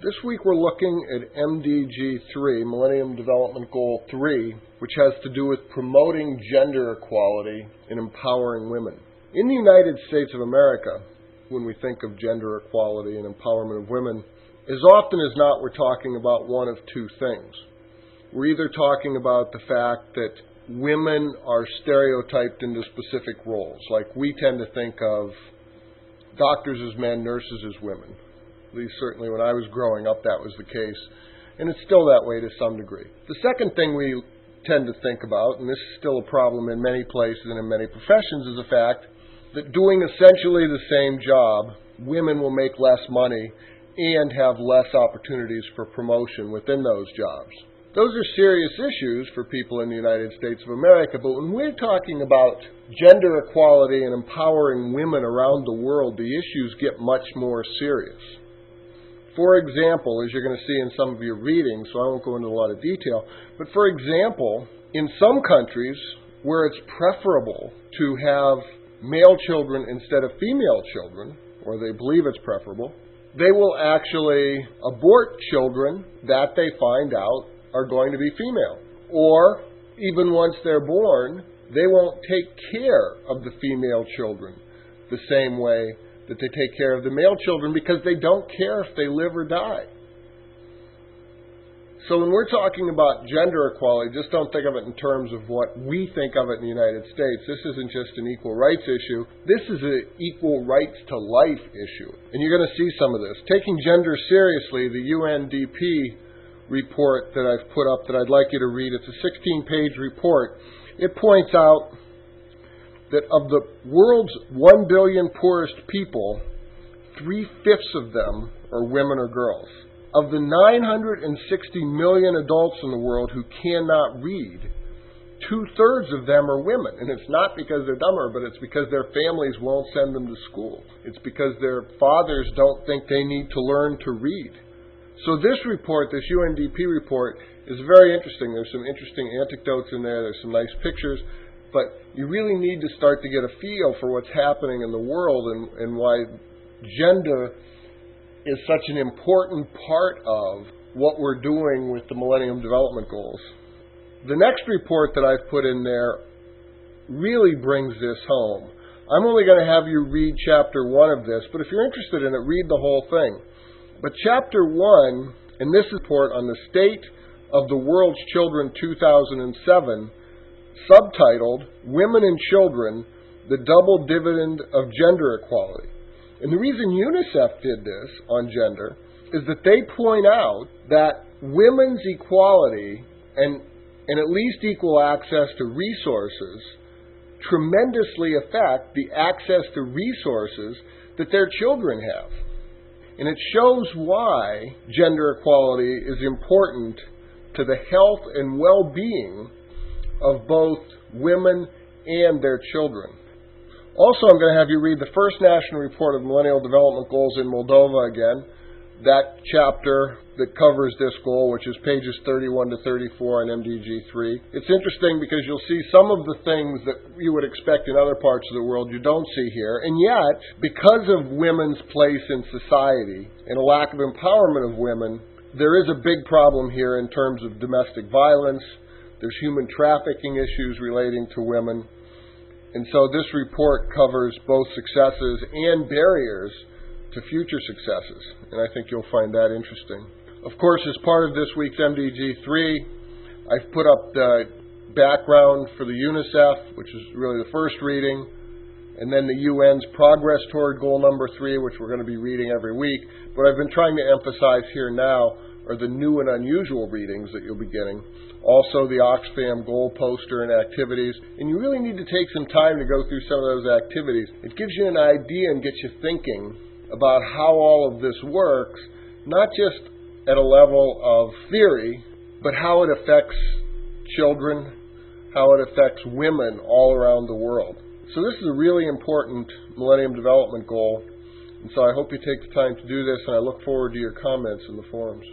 This week we're looking at MDG 3, Millennium Development Goal 3, which has to do with promoting gender equality and empowering women. In the United States of America, when we think of gender equality and empowerment of women, as often as not we're talking about one of two things. We're either talking about the fact that women are stereotyped into specific roles, like we tend to think of doctors as men, nurses as women. At least certainly when I was growing up that was the case, and it's still that way to some degree. The second thing we tend to think about, and this is still a problem in many places and in many professions, is the fact that doing essentially the same job, women will make less money and have less opportunities for promotion within those jobs. Those are serious issues for people in the United States of America, but when we're talking about gender equality and empowering women around the world, the issues get much more serious. For example, as you're going to see in some of your readings, so I won't go into a lot of detail, but for example, in some countries where it's preferable to have male children instead of female children, or they believe it's preferable, they will actually abort children that they find out are going to be female. Or, even once they're born, they won't take care of the female children the same way that they take care of the male children because they don't care if they live or die. So when we're talking about gender equality, just don't think of it in terms of what we think of it in the United States. This isn't just an equal rights issue. This is an equal rights to life issue. And you're going to see some of this. Taking gender seriously, the UNDP report that I've put up that I'd like you to read, it's a 16-page report. It points out that of the world's 1 billion poorest people, 3/5 of them are women or girls. Of the 960 million adults in the world who cannot read, 2/3 of them are women. And it's not because they're dumber, but it's because their families won't send them to school. It's because their fathers don't think they need to learn to read. So this report, this UNDP report, is very interesting. There's some interesting anecdotes in there. There's some nice pictures. But you really need to start to get a feel for what's happening in the world and why gender is such an important part of what we're doing with the Millennium Development Goals. The next report that I've put in there really brings this home. I'm only going to have you read chapter 1 of this, but if you're interested in it, read the whole thing. But chapter 1, and this report on the state of the world's children 2007, subtitled, Women and Children, the Double Dividend of Gender Equality. And the reason UNICEF did this on gender is that they point out that women's equality and at least equal access to resources tremendously affect the access to resources that their children have. And it shows why gender equality is important to the health and well-being of both women and their children. Also, I'm going to have you read the first national report of Millennial Development Goals in Moldova again, that chapter that covers this goal, which is pages 31 to 34 in MDG 3. It's interesting because you'll see some of the things that you would expect in other parts of the world you don't see here. And yet, because of women's place in society and a lack of empowerment of women, there is a big problem here in terms of domestic violence. There's human trafficking issues relating to women. And so this report covers both successes and barriers to future successes. And I think you'll find that interesting. Of course, as part of this week's MDG 3, I've put up the background for the UNICEF, which is really the first reading, and then the UN's progress toward goal number 3, which we're going to be reading every week. What I've been trying to emphasize here now are the new and unusual readings that you'll be getting. Also the Oxfam goal poster and activities. And you really need to take some time to go through some of those activities. It gives you an idea and gets you thinking about how all of this works, not just at a level of theory, but how it affects children, how it affects women all around the world. So this is a really important Millennium Development Goal. And so I hope you take the time to do this, and I look forward to your comments in the forums.